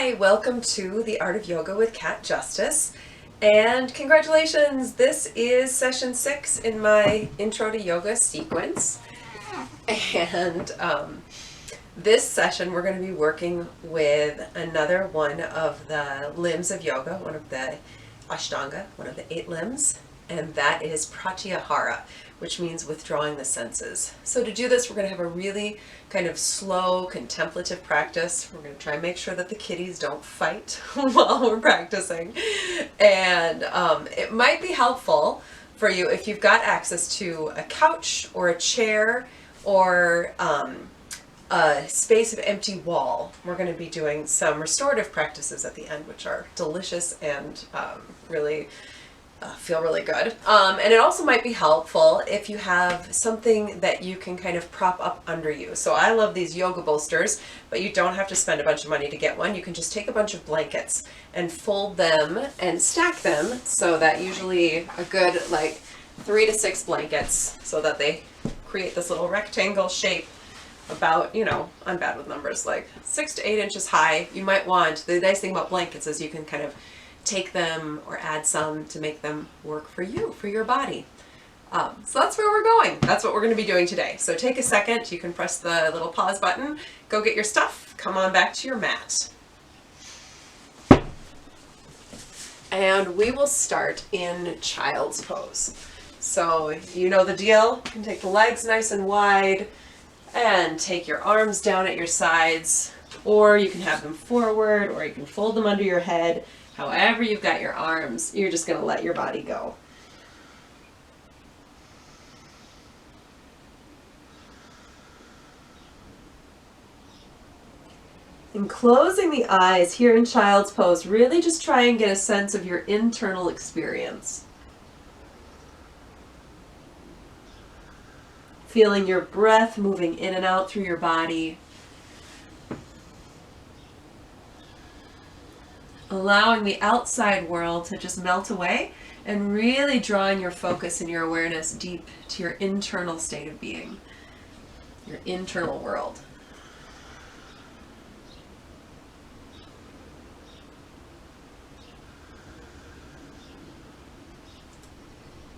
Hi, welcome to The Art of Yoga with Cat Justice, and congratulations, this is session 6 in my Intro to Yoga sequence, and this session we're going to be working with another one of the limbs of yoga, one of the Ashtanga, one of the 8 limbs, and that is Pratyahara, which means withdrawing the senses. So to do this, we're going to have a really kind of slow, contemplative practice. We're going to try and make sure that the kitties don't fight while we're practicing. And it might be helpful for you if you've got access to a couch or a chair or a space of empty wall. We're going to be doing some restorative practices at the end, which are delicious and really feel really good. And it also might be helpful if you have something that you can kind of prop up under you. So I love these yoga bolsters, but you don't have to spend a bunch of money to get one. You can just take a bunch of blankets and fold them and stack them so that usually a good like 3 to 6 blankets so that they create this little rectangle shape about, you know, I'm bad with numbers, like 6 to 8 inches high. You might want, the nice thing about blankets is you can kind of take them or add some to make them work for you, for your body. So that's where we're going. That's what we're going to be doing today. So take a second, you can press the little pause button, go get your stuff, come on back to your mat. And we will start in child's pose. So you know the deal. You can take the legs nice and wide and take your arms down at your sides, or you can have them forward, or you can fold them under your head. However you've got your arms, you're just going to let your body go. And closing the eyes here in child's pose, really just try and get a sense of your internal experience. Feeling your breath moving in and out through your body. Allowing the outside world to just melt away and really drawing your focus and your awareness deep to your internal state of being, your internal world.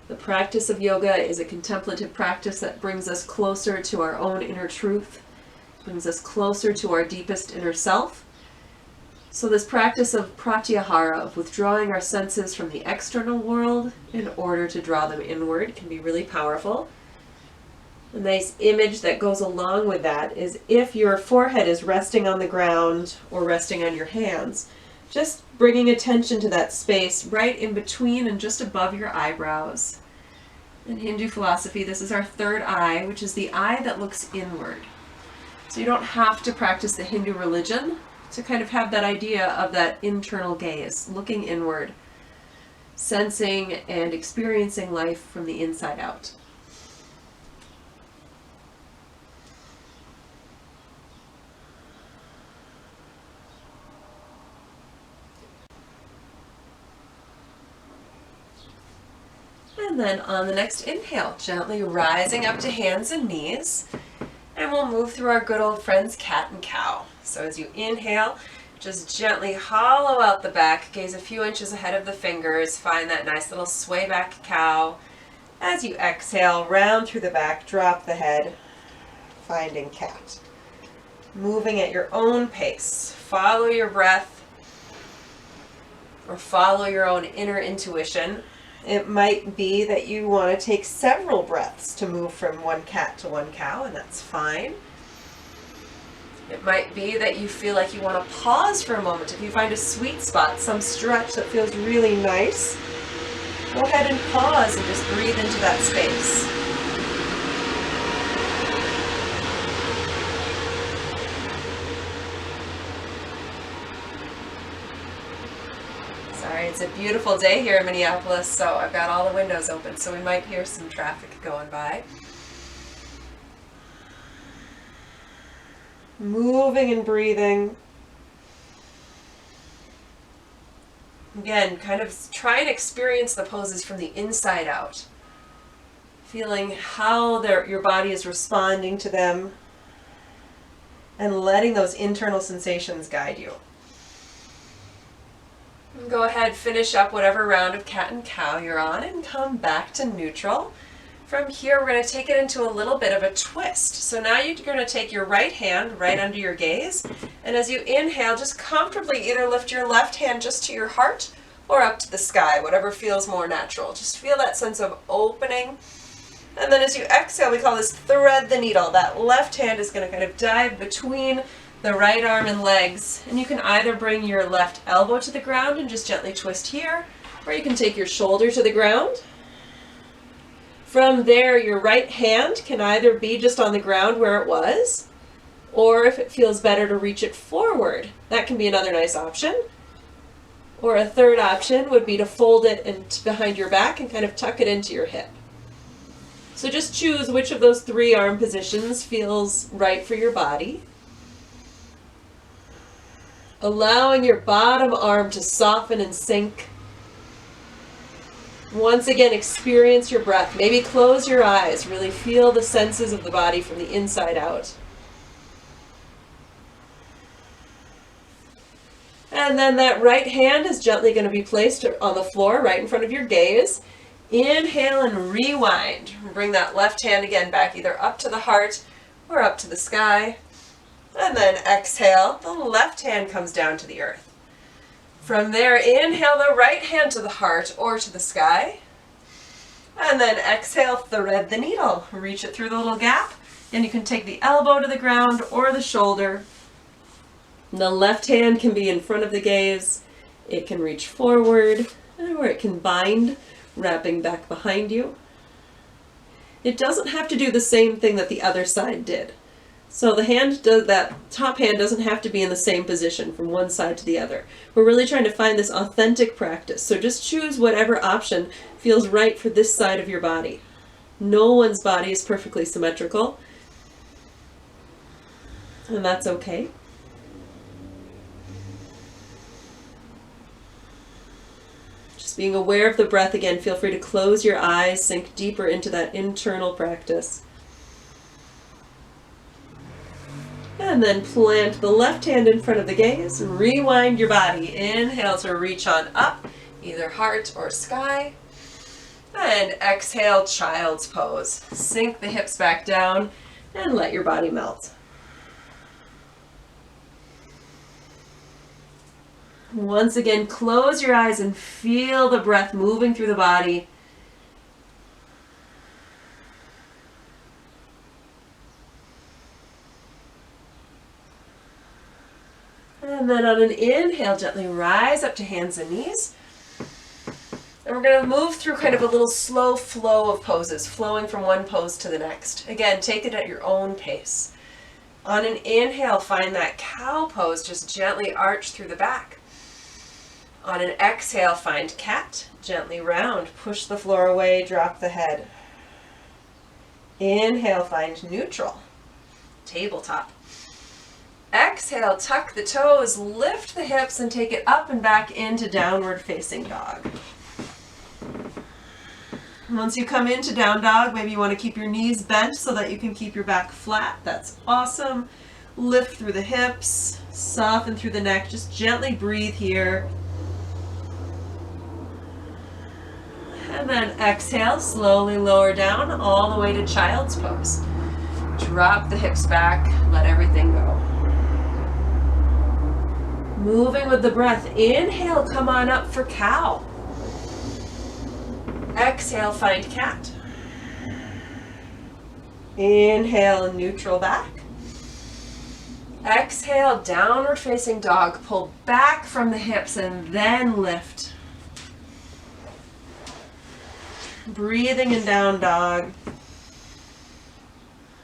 The practice of yoga is a contemplative practice that brings us closer to our own inner truth, brings us closer to our deepest inner self. So this practice of pratyahara, of withdrawing our senses from the external world in order to draw them inward, can be really powerful. A nice image that goes along with that is if your forehead is resting on the ground or resting on your hands, just bringing attention to that space right in between and just above your eyebrows. In Hindu philosophy, this is our third eye, which is the eye that looks inward. So you don't have to practice the Hindu religion to kind of have that idea of that internal gaze, looking inward, sensing and experiencing life from the inside out. And then on the next inhale, gently rising up to hands and knees, and we'll move through our good old friends cat and cow. So as you inhale, just gently hollow out the back, gaze a few inches ahead of the fingers, find that nice little sway back cow. As you exhale, round through the back, drop the head, finding cat. Moving at your own pace, follow your breath or follow your own inner intuition. It might be that you want to take several breaths to move from one cat to one cow, and that's fine. It might be that you feel like you want to pause for a moment. If you find a sweet spot, some stretch that feels really nice, go ahead and pause and just breathe into that space. Sorry, it's a beautiful day here in Minneapolis, so I've got all the windows open, so we might hear some traffic going by. Moving and breathing. Again, kind of try and experience the poses from the inside out. Feeling how your body is responding to them and letting those internal sensations guide you. And go ahead, finish up whatever round of cat and cow you're on and come back to neutral. From here, we're going to take it into a little bit of a twist. So now you're going to take your right hand right under your gaze, and as you inhale, just comfortably either lift your left hand just to your heart or up to the sky, whatever feels more natural. Just feel that sense of opening. And then as you exhale, we call this thread the needle. That left hand is going to kind of dive between the right arm and legs, and you can either bring your left elbow to the ground and just gently twist here, or you can take your shoulder to the ground. From there, your right hand can either be just on the ground where it was, or if it feels better to reach it forward, that can be another nice option. Or a third option would be to fold it behind your back and kind of tuck it into your hip. So just choose which of those three arm positions feels right for your body. Allowing your bottom arm to soften and sink. Once again, experience your breath. Maybe close your eyes. Really feel the senses of the body from the inside out. And then that right hand is gently going to be placed on the floor right in front of your gaze. Inhale and rewind. Bring that left hand again back either up to the heart or up to the sky. And then exhale, the left hand comes down to the earth. From there, inhale the right hand to the heart or to the sky. And then exhale, thread the needle. Reach it through the little gap. And you can take the elbow to the ground or the shoulder. The left hand can be in front of the gaze. It can reach forward, or it can bind, wrapping back behind you. It doesn't have to do the same thing that the other side did. So that top hand doesn't have to be in the same position from one side to the other. We're really trying to find this authentic practice. So just choose whatever option feels right for this side of your body. No one's body is perfectly symmetrical, and that's okay. Just being aware of the breath again, feel free to close your eyes, sink deeper into that internal practice. And then plant the left hand in front of the gaze. Rewind your body. Inhale to reach on up, either heart or sky. And exhale, child's pose. Sink the hips back down and let your body melt. Once again, close your eyes and feel the breath moving through the body. And then on an inhale, gently rise up to hands and knees. And we're going to move through kind of a little slow flow of poses, flowing from one pose to the next. Again, take it at your own pace. On an inhale, find that cow pose, just gently arch through the back. On an exhale, find cat, gently round, push the floor away, drop the head. Inhale, find neutral, tabletop. Exhale, tuck the toes, lift the hips, and take it up and back into downward facing dog. Once you come into down dog, maybe you want to keep your knees bent so that you can keep your back flat. That's awesome. Lift through the hips, soften through the neck. Just gently breathe here. And then exhale, slowly lower down all the way to child's pose. Drop the hips back, let everything go. Moving with the breath. Inhale, come on up for cow. Exhale, find cat. Inhale, neutral back. Exhale, downward facing dog. Pull back from the hips and then lift. Breathing in down dog.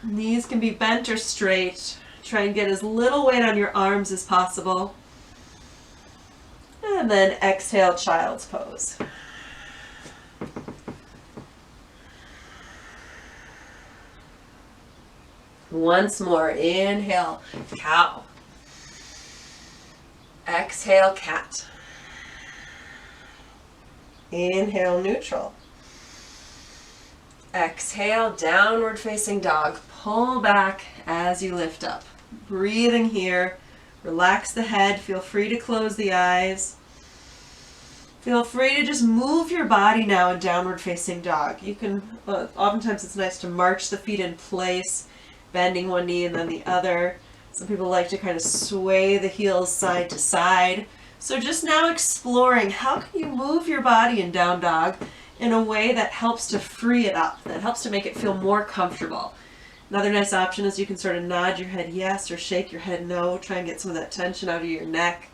Knees can be bent or straight. Try and get as little weight on your arms as possible. And then exhale, child's pose. Once more, inhale, cow. Exhale, cat. Inhale, neutral. Exhale, downward facing dog. Pull back as you lift up. Breathing here. Relax the head. Feel free to close the eyes. Feel free to just move your body now in downward facing dog. You can, oftentimes it's nice to march the feet in place, bending one knee and then the other. Some people like to kind of sway the heels side to side. So just now exploring how can you move your body in down dog in a way that helps to free it up, that helps to make it feel more comfortable. Another nice option is you can sort of nod your head yes or shake your head no, try and get some of that tension out of your neck.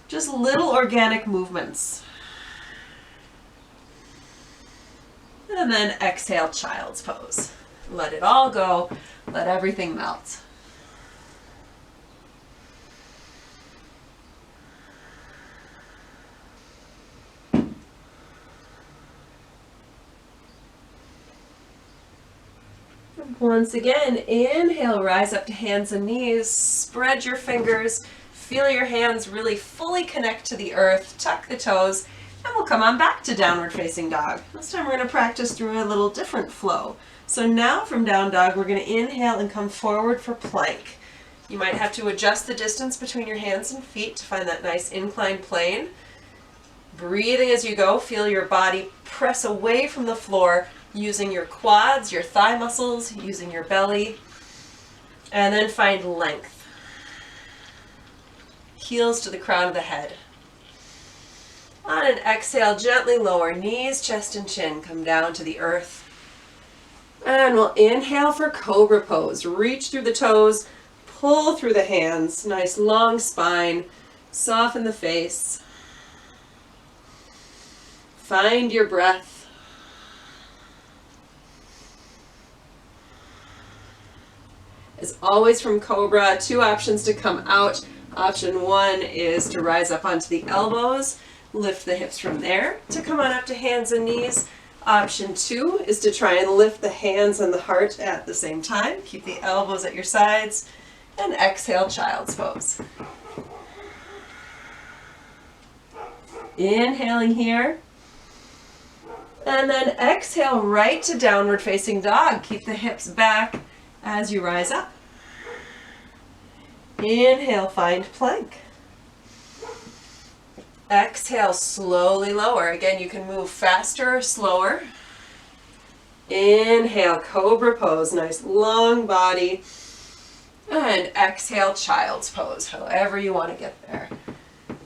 Just little organic movements. And then exhale, child's pose. Let it all go, let everything melt. Once again, inhale, rise up to hands and knees, spread your fingers, feel your hands really fully connect to the earth, tuck the toes, and we'll come on back to downward facing dog. This time we're going to practice through a little different flow. So now from down dog, we're going to inhale and come forward for plank. You might have to adjust the distance between your hands and feet to find that nice inclined plane. Breathing as you go, feel your body press away from the floor, using your quads, your thigh muscles, using your belly, and then find length. Heels to the crown of the head. On an exhale, gently lower knees, chest and chin, come down to the earth. And we'll inhale for Cobra Pose. Reach through the toes, pull through the hands, nice long spine, soften the face. Find your breath. As always from Cobra, two options to come out. Option one is to rise up onto the elbows, lift the hips from there to come on up to hands and knees. Option two is to try and lift the hands and the heart at the same time. Keep the elbows at your sides and exhale, child's pose. Inhaling here. And then exhale right to downward facing dog. Keep the hips back as you rise up. Inhale, find plank. Exhale, slowly lower. Again, you can move faster or slower. Inhale, Cobra Pose, nice long body. And exhale, child's pose, however you want to get there.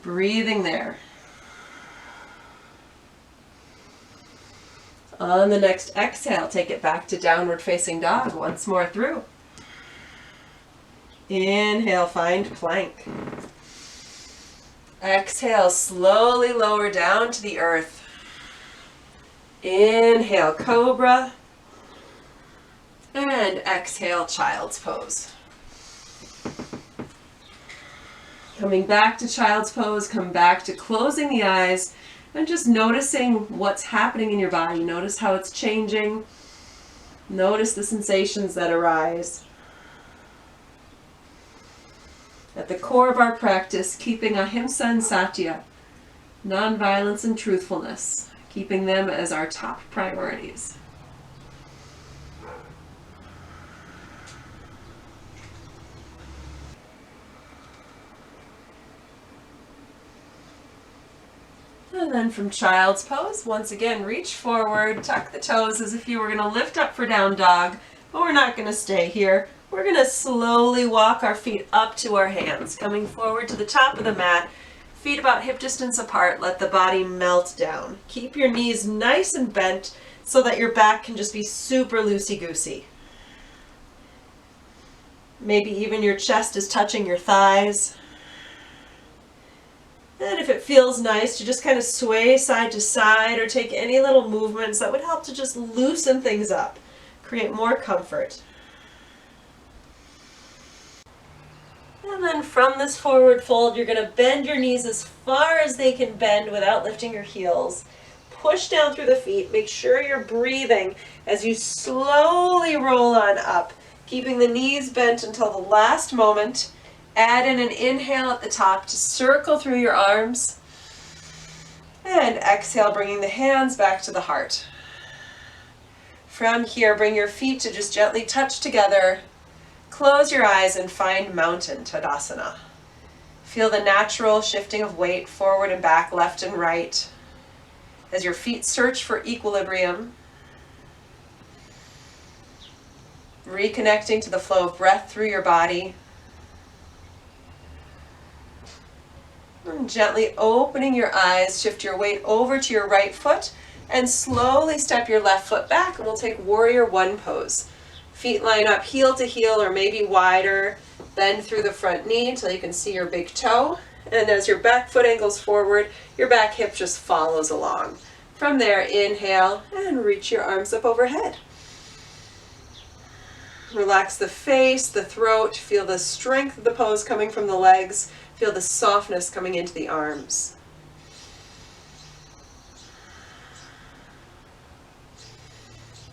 Breathing there. On the next exhale, take it back to downward facing dog. Once more through. Inhale, find plank. Exhale, slowly lower down to the earth. Inhale, Cobra. And exhale, child's pose. Coming back to child's pose, come back to closing the eyes and just noticing what's happening in your body. Notice how it's changing. Notice the sensations that arise. At the core of our practice, keeping ahimsa and satya, nonviolence and truthfulness, keeping them as our top priorities. And then from child's pose, once again, reach forward, tuck the toes as if you were going to lift up for down dog, but we're not going to stay here. We're going to slowly walk our feet up to our hands, coming forward to the top of the mat, feet about hip distance apart, let the body melt down. Keep your knees nice and bent so that your back can just be super loosey-goosey. Maybe even your chest is touching your thighs. And if it feels nice to just kind of sway side to side or take any little movements that would help to just loosen things up, create more comfort. And then from this forward fold, you're going to bend your knees as far as they can bend without lifting your heels. Push down through the feet. Make sure you're breathing as you slowly roll on up, keeping the knees bent until the last moment. Add in an inhale at the top to circle through your arms. And exhale, bringing the hands back to the heart. From here, bring your feet to just gently touch together. Close your eyes and find mountain Tadasana. Feel the natural shifting of weight forward and back, left and right, as your feet search for equilibrium. Reconnecting to the flow of breath through your body. And gently opening your eyes, shift your weight over to your right foot and slowly step your left foot back, and we'll take Warrior One pose. Feet line up heel to heel or maybe wider. Bend through the front knee until you can see your big toe. And as your back foot angles forward, your back hip just follows along. From there, inhale and reach your arms up overhead. Relax the face, the throat. Feel the strength of the pose coming from the legs. Feel the softness coming into the arms.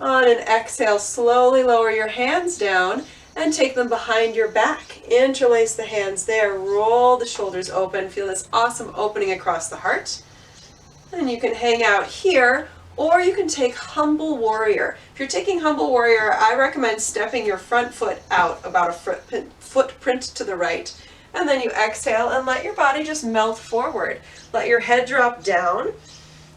On an exhale, slowly lower your hands down and take them behind your back. Interlace the hands there, roll the shoulders open. Feel this awesome opening across the heart. And you can hang out here, or you can take Humble Warrior. If you're taking Humble Warrior, I recommend stepping your front foot out about a footprint to the right. And then you exhale and let your body just melt forward. Let your head drop down.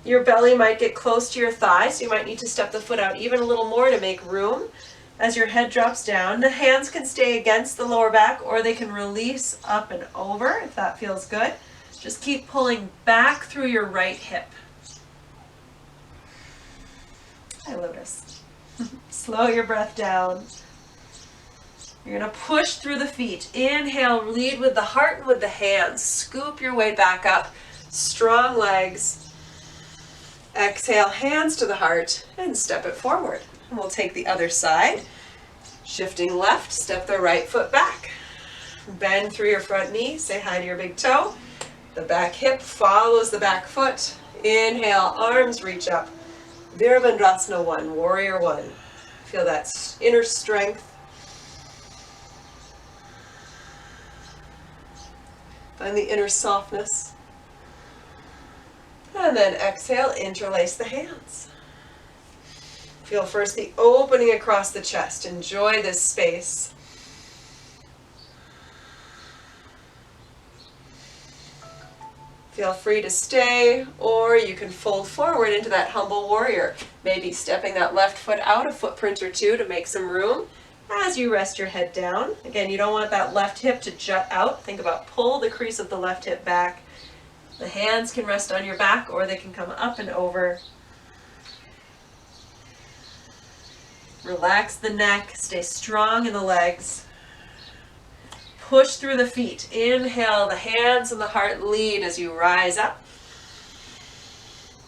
Your belly might get close to your thigh, so you might need to step the foot out even a little more to make room. As your head drops down, the hands can stay against the lower back, or they can release up and over if that feels good. Just keep pulling back through your right hip. Hi, Lotus. Slow your breath down. You're going to push through the feet. Inhale, lead with the heart and with the hands. Scoop your way back up. Strong legs. Exhale, hands to the heart, and step it forward. And we'll take the other side. Shifting left, step the right foot back. Bend through your front knee, say hi to your big toe. The back hip follows the back foot. Inhale, arms reach up. Virabhadrasana 1, Warrior 1. Feel that inner strength. Find the inner softness. And then exhale, interlace the hands. Feel first the opening across the chest. Enjoy this space. Feel free to stay, or you can fold forward into that Humble Warrior. Maybe stepping that left foot out a footprint or two to make some room as you rest your head down. Again, you don't want that left hip to jut out. Think about pull the crease of the left hip back. The hands can rest on your back, or they can come up and over. Relax the neck, stay strong in the legs. Push through the feet. Inhale, the hands and the heart lead as you rise up.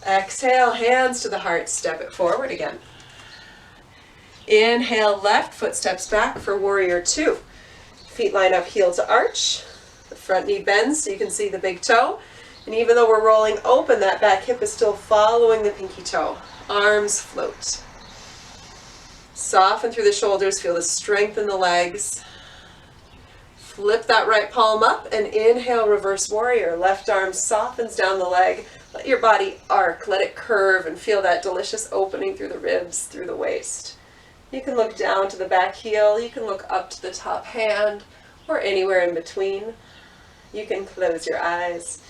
Exhale, hands to the heart, step it forward again. Inhale, left foot steps back for Warrior 2. Feet line up, heel to arch. The front knee bends so you can see the big toe. And even though we're rolling open, that back hip is still following the pinky toe. Arms float. Soften through the shoulders, feel the strength in the legs. Flip that right palm up and inhale, Reverse Warrior. Left arm softens down the leg. Let your body arc, let it curve, and feel that delicious opening through the ribs, through the waist. You can look down to the back heel, you can look up to the top hand, or anywhere in between. You can close your eyes.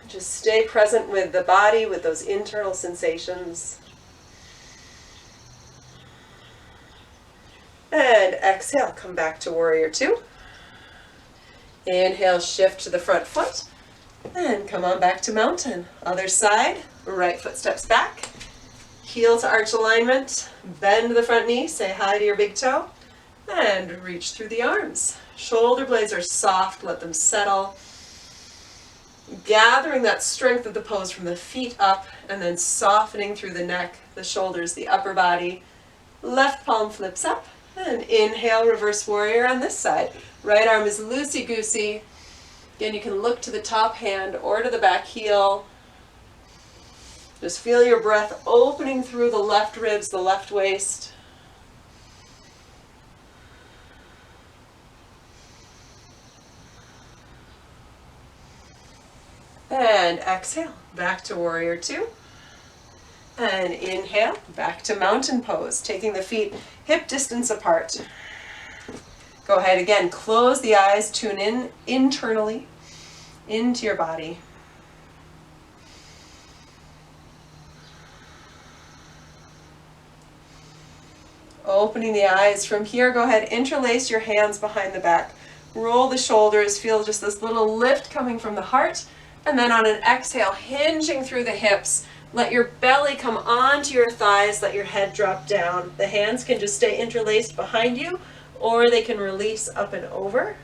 Just stay present with the body, with those internal sensations. And exhale, come back to Warrior 2. Inhale, shift to the front foot. And come on back to Mountain. Other side, right foot steps back. Heel to arch alignment. Bend the front knee, say hi to your big toe. And reach through the arms. Shoulder blades are soft, let them settle. Gathering that strength of the pose from the feet up and then softening through the neck, the shoulders, the upper body. Left palm flips up and inhale, Reverse Warrior on this side. Right arm is loosey-goosey. Again, you can look to the top hand or to the back heel. Just feel your breath opening through the left ribs, the left waist. And exhale, back to Warrior 2. And inhale, back to Mountain Pose, taking the feet hip distance apart. Go ahead again, close the eyes, tune in internally into your body. Opening the eyes. From here, go ahead, interlace your hands behind the back. Roll the shoulders, feel just this little lift coming from the heart. And then on an exhale, hinging through the hips, let your belly come onto your thighs, let your head drop down. The hands can just stay interlaced behind you, or they can release up and over.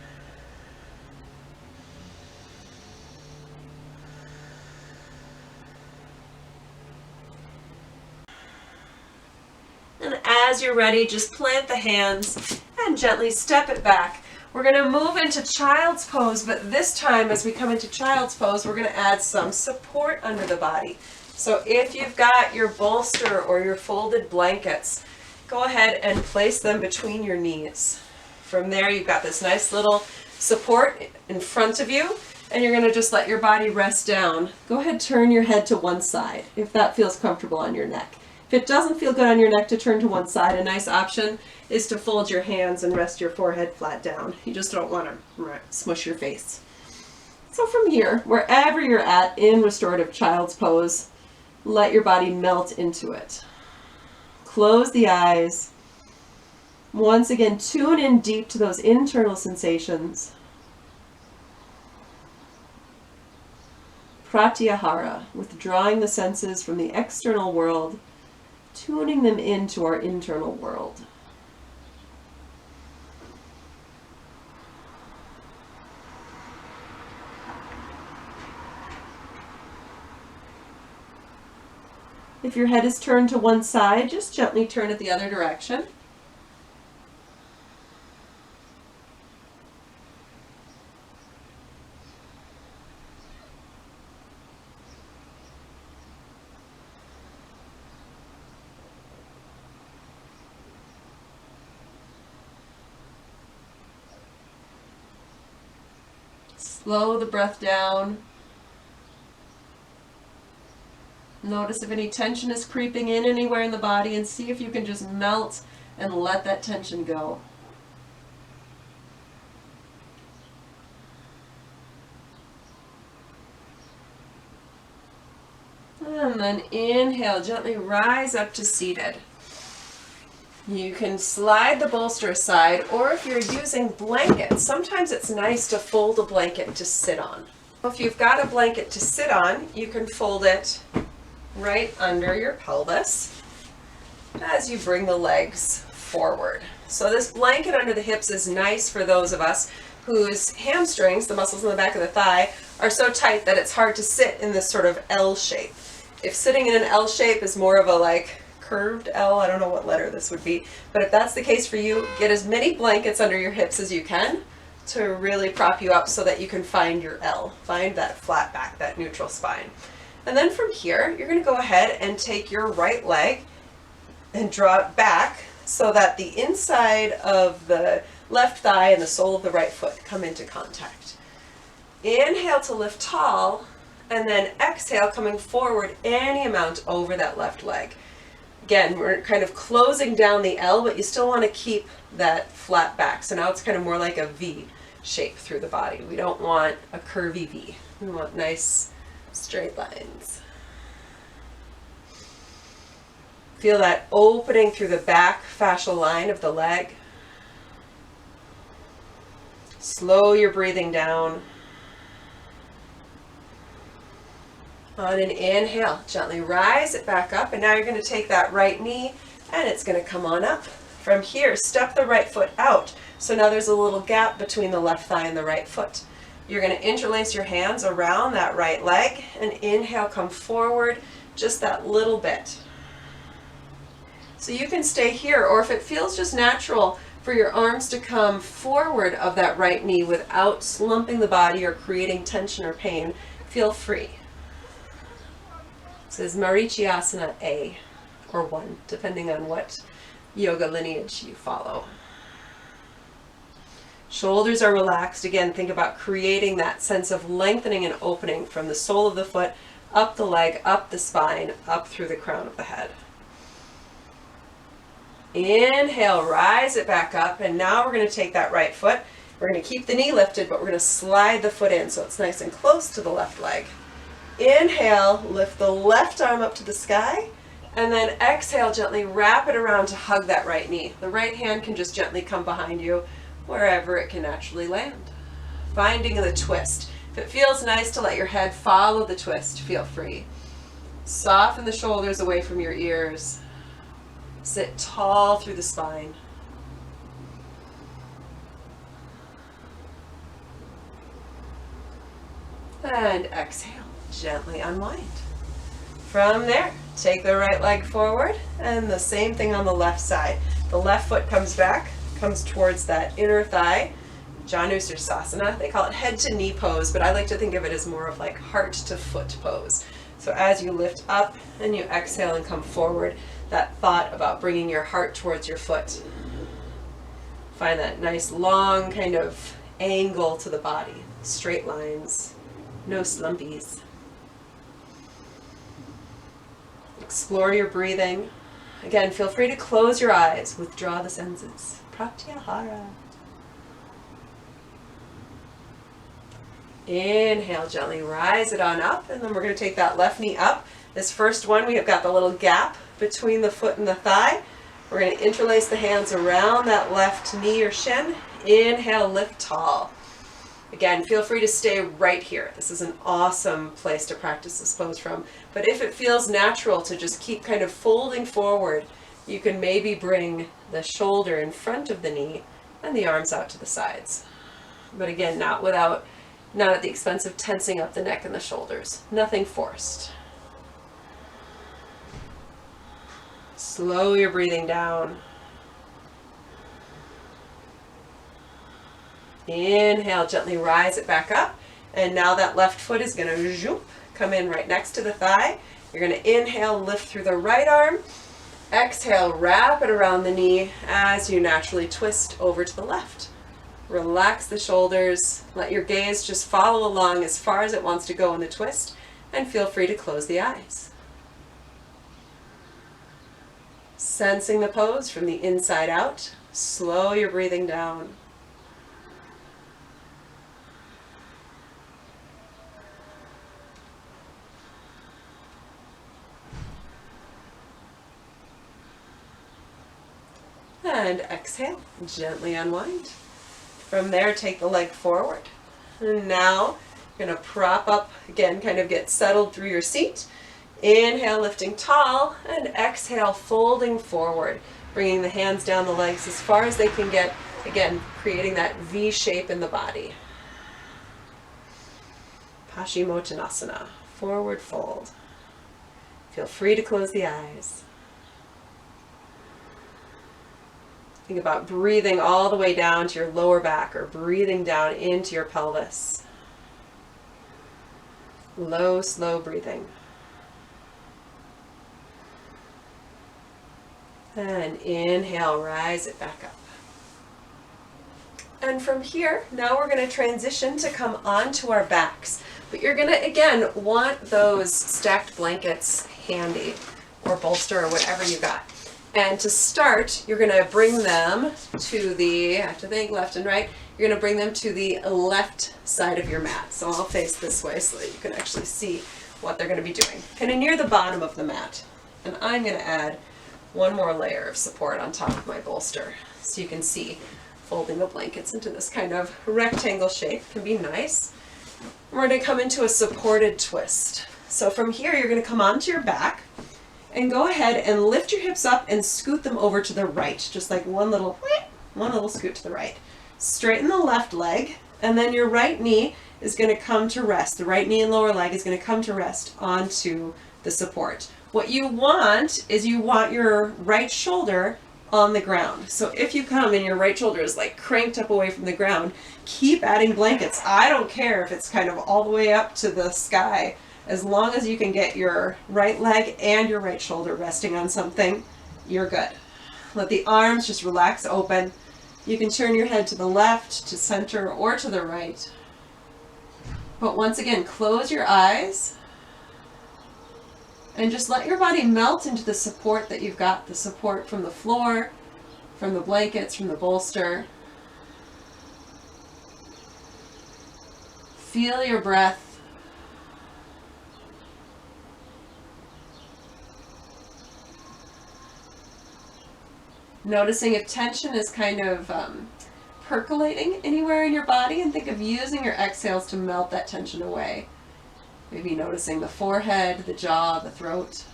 And as you're ready, just plant the hands and gently step it back. We're going to move into child's pose, but this time as we come into child's pose, we're going to add some support under the body. So if you've got your bolster or your folded blankets, go ahead and place them between your knees. From there, you've got this nice little support in front of you, and you're going to just let your body rest down. Go ahead, turn your head to one side if that feels comfortable on your neck. If it doesn't feel good on your neck to turn to one side, a nice option is to fold your hands and rest your forehead flat down. You just don't want to smush your face. So from here, wherever you're at in restorative child's pose, let your body melt into it. Close the eyes. Once again, tune in deep to those internal sensations. Pratyahara, withdrawing the senses from the external world, tuning them into our internal world. If your head is turned to one side, just gently turn it the other direction. Slow the breath down. Notice if any tension is creeping in anywhere in the body, and see if you can just melt and let that tension go. And then inhale, gently rise up to seated. You can slide the bolster aside, or if you're using blankets, sometimes it's nice to fold a blanket to sit on. If you've got a blanket to sit on, you can fold it right under your pelvis as you bring the legs forward. So this blanket under the hips is nice for those of us whose hamstrings, the muscles in the back of the thigh, are so tight that it's hard to sit in this sort of L shape. If sitting in an L shape is more of a curved L, I don't know what letter this would be, but if that's the case for you, get as many blankets under your hips as you can to really prop you up so that you can find your L, find that flat back, that neutral spine. And then from here, you're going to go ahead and take your right leg and draw it back so that the inside of the left thigh and the sole of the right foot come into contact. Inhale to lift tall, and then exhale, coming forward any amount over that left leg. Again, we're kind of closing down the L, but you still want to keep that flat back. So now it's kind of more like a V shape through the body. We don't want a curvy V. We want nice straight lines. Feel that opening through the back fascial line of the leg. Slow your breathing down. On an inhale, gently rise it back up, and now you're going to take that right knee and it's going to come on up. From here, step the right foot out. So now there's a little gap between the left thigh and the right foot. You're going to interlace your hands around that right leg and inhale, come forward just that little bit. So you can stay here, or if it feels just natural for your arms to come forward of that right knee without slumping the body or creating tension or pain, feel free. This is Marichyasana A or 1, depending on what yoga lineage you follow. Shoulders are relaxed. Again, think about creating that sense of lengthening and opening from the sole of the foot, up the leg, up the spine, up through the crown of the head. Inhale, rise it back up, and now we're going to take that right foot. We're going to keep the knee lifted, but we're going to slide the foot in so it's nice and close to the left leg. Inhale, lift the left arm up to the sky, and then exhale, gently wrap it around to hug that right knee. The right hand can just gently come behind you wherever it can naturally land. Finding the twist. If it feels nice to let your head follow the twist, feel free. Soften the shoulders away from your ears. Sit tall through the spine. And exhale, gently unwind. From there, take the right leg forward, and the same thing on the left side. The left foot comes back, comes towards that inner thigh. Shavasana. They call it head to knee pose, but I like to think of it as more of like heart to foot pose. So as you lift up and you exhale and come forward, that thought about bringing your heart towards your foot. Find that nice long kind of angle to the body, straight lines, no slumpies. Explore your breathing. Again, feel free to close your eyes, withdraw the senses. Pratyahara. Inhale, gently rise it on up, and then we're going to take that left knee up. This first one, we have got the little gap between the foot and the thigh. We're going to interlace the hands around that left knee or shin. Inhale, lift tall. Again, feel free to stay right here. This is an awesome place to practice this pose from. But if it feels natural to just keep kind of folding forward, you can maybe bring the shoulder in front of the knee and the arms out to the sides. But again, not at the expense of tensing up the neck and the shoulders. Nothing forced. Slow your breathing down. Inhale, gently rise it back up. And now that left foot is going to come in right next to the thigh. You're going to inhale, lift through the right arm. Exhale, wrap it around the knee as you naturally twist over to the left. Relax the shoulders. Let your gaze just follow along as far as it wants to go in the twist, and feel free to close the eyes. Sensing the pose from the inside out. Slow your breathing down. And exhale, gently unwind. From there, take the leg forward. And now, you're going to prop up, again, kind of get settled through your seat. Inhale, lifting tall, and exhale, folding forward, bringing the hands down the legs as far as they can get, again, creating that V shape in the body. Paschimottanasana, forward fold. Feel free to close the eyes. Think about breathing all the way down to your lower back or breathing down into your pelvis. Low, slow breathing. And inhale, rise it back up. And from here, now we're going to transition to come onto our backs. But you're going to, again, want those stacked blankets handy, or bolster, or whatever you got. And to start, you're going to bring them to the, I have to think, left and right, you're going to bring them to the left side of your mat. So I'll face this way so that you can actually see what they're going to be doing. Kind of near the bottom of the mat. And I'm going to add one more layer of support on top of my bolster so you can see folding the blankets into this kind of rectangle shape can be nice. We're going to come into a supported twist. So from here, you're going to come onto your back. And go ahead and lift your hips up and scoot them over to the right, just like one little scoot to the right. Straighten the left leg, and then your right knee is going to come to rest. The right knee and lower leg is going to come to rest onto the support. What you want is you want your right shoulder on the ground. So if you come and your right shoulder is like cranked up away from the ground, keep adding blankets. I don't care if it's kind of all the way up to the sky. As long as you can get your right leg and your right shoulder resting on something, you're good. Let the arms just relax open. You can turn your head to the left, to center, or to the right. But once again, close your eyes and just let your body melt into the support that you've got, the support from the floor, from the blankets, from the bolster. Feel your breath. Noticing if tension is kind of percolating anywhere in your body, and think of using your exhales to melt that tension away. Maybe noticing the forehead, the jaw, the throat.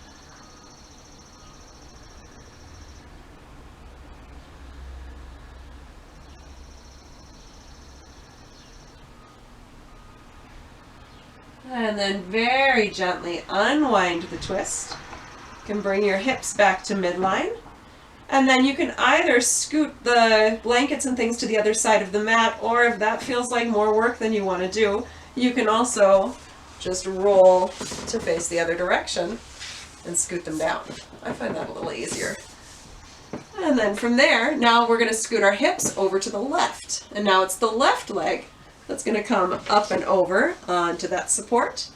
And then very gently unwind the twist. You can bring your hips back to midline. And then you can either scoot the blankets and things to the other side of the mat, or if that feels like more work than you want to do, you can also just roll to face the other direction and scoot them down. I find that a little easier. And then from there, now we're going to scoot our hips over to the left. And now it's the left leg that's going to come up and over onto that support.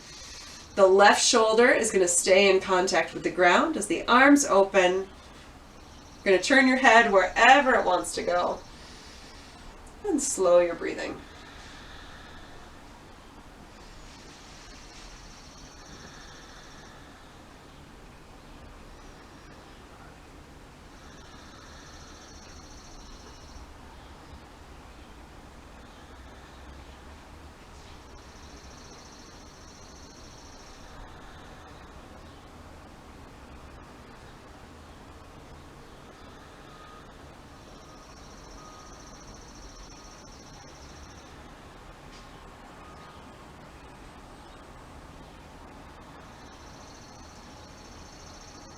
The left shoulder is going to stay in contact with the ground as the arms open. You're going to turn your head wherever it wants to go. And slow your breathing.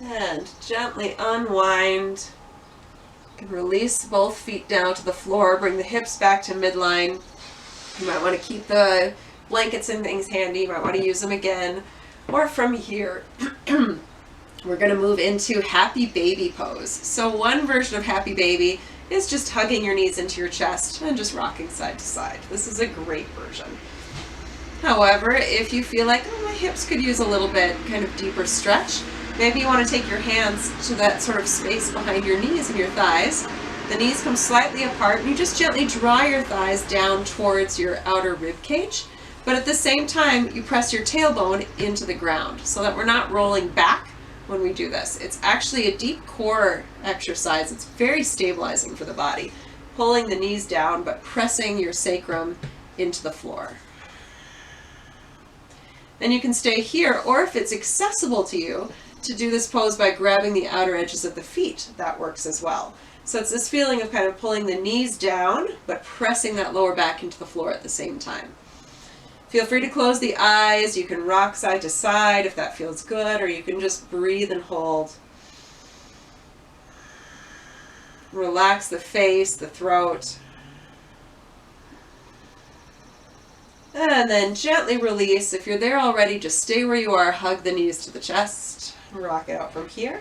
And gently unwind. You can release both feet down to the floor, bring the hips back to midline. You might want to keep the blankets and things handy. You might want to use them again. Or from here, we're going to move into Happy Baby pose. So one version of Happy Baby is just hugging your knees into your chest and just rocking side to side. This is a great version. However, if you feel like, oh, my hips could use a little bit kind of deeper stretch, maybe you want to take your hands to that sort of space behind your knees and your thighs. The knees come slightly apart, and you just gently draw your thighs down towards your outer rib cage. But at the same time, you press your tailbone into the ground so that we're not rolling back when we do this. It's actually a deep core exercise. It's very stabilizing for the body. Pulling the knees down, but pressing your sacrum into the floor. Then you can stay here, or if it's accessible to you, to do this pose by grabbing the outer edges of the feet. That works as well. So it's this feeling of kind of pulling the knees down, but pressing that lower back into the floor at the same time. Feel free to close the eyes. You can rock side to side if that feels good, or you can just breathe and hold. Relax the face, the throat. And then gently release. If you're there already, just stay where you are. Hug the knees to the chest. Rock it out from here.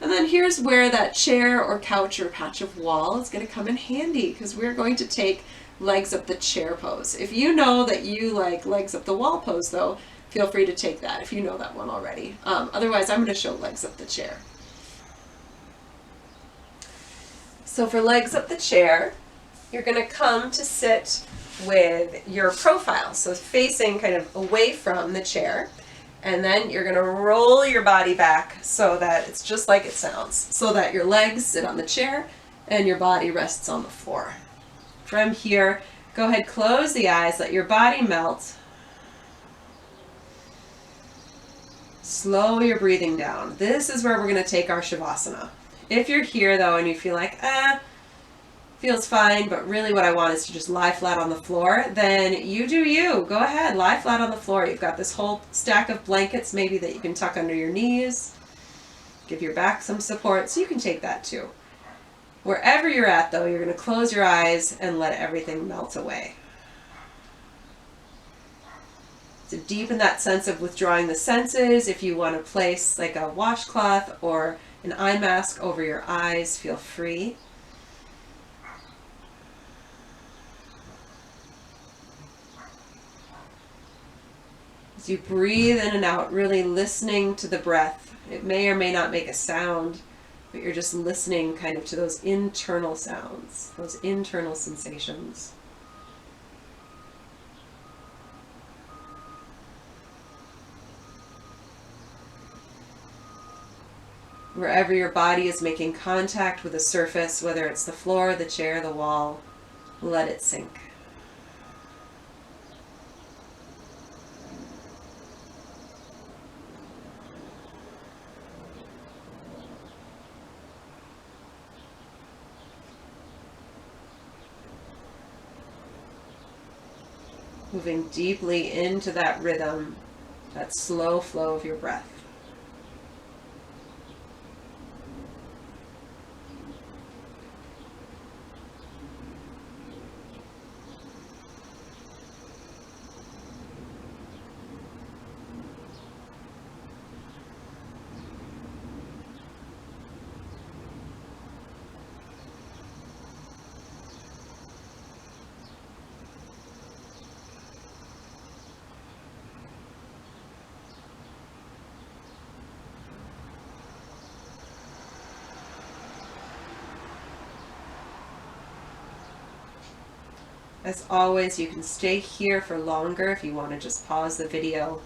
And then here's where that chair or couch or patch of wall is going to come in handy, because we're going to take legs up the chair pose. If you know that you like legs up the wall pose, though, feel free to take that if you know that one already. Otherwise, I'm going to show legs up the chair. So for legs up the chair, you're going to come to sit with your profile, so facing kind of away from the chair, and then you're going to roll your body back so that it's just like it sounds, so that your legs sit on the chair and your body rests on the floor. From here, go ahead, close the eyes, let your body melt. Slow your breathing down. This is where we're going to take our Shavasana. If you're here though and you feel like, feels fine, but really what I want is to just lie flat on the floor, then you do you. Go ahead, lie flat on the floor. You've got this whole stack of blankets maybe that you can tuck under your knees. Give your back some support, so you can take that too. Wherever you're at though, you're going to close your eyes and let everything melt away. So deepen that sense of withdrawing the senses. If you want to place like a washcloth or an eye mask over your eyes, feel free. As you breathe in and out, really listening to the breath. It may or may not make a sound. but you're just listening kind of to those internal sounds, those internal sensations. Wherever your body is making contact with a surface, whether it's the floor, the chair, the wall, let it sink. Moving deeply into that rhythm, that slow flow of your breath. As always, you can stay here for longer if you want to just pause the video.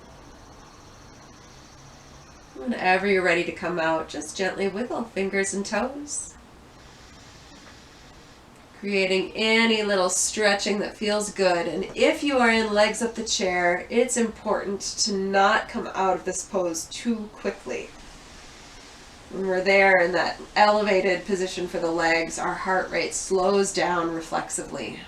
Whenever you're ready to come out, just gently wiggle fingers and toes. Creating any little stretching that feels good. And if you are in legs up the chair, it's important to not come out of this pose too quickly. When we're there in that elevated position for the legs, our heart rate slows down reflexively.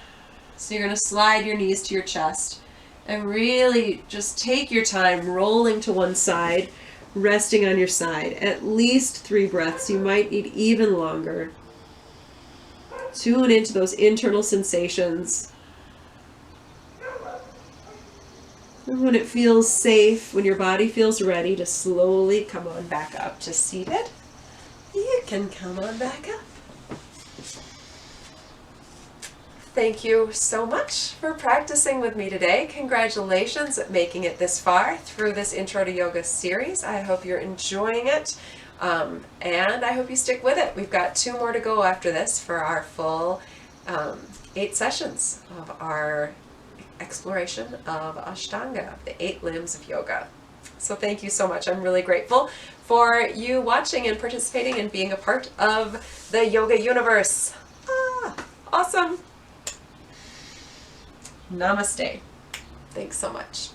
So you're going to slide your knees to your chest and really just take your time rolling to one side, resting on your side. At least 3 breaths. You might need even longer. Tune into those internal sensations. And when it feels safe, when your body feels ready to slowly come on back up to seated, you can come on back up. Thank you so much for practicing with me today. Congratulations at making it this far through this Intro to Yoga series. I hope you're enjoying it, and I hope you stick with it. We've got 2 more to go after this for our full 8 sessions of our exploration of Ashtanga, the 8 limbs of yoga. So thank you so much. I'm really grateful for you watching and participating and being a part of the yoga universe. Awesome. Namaste. Thanks so much.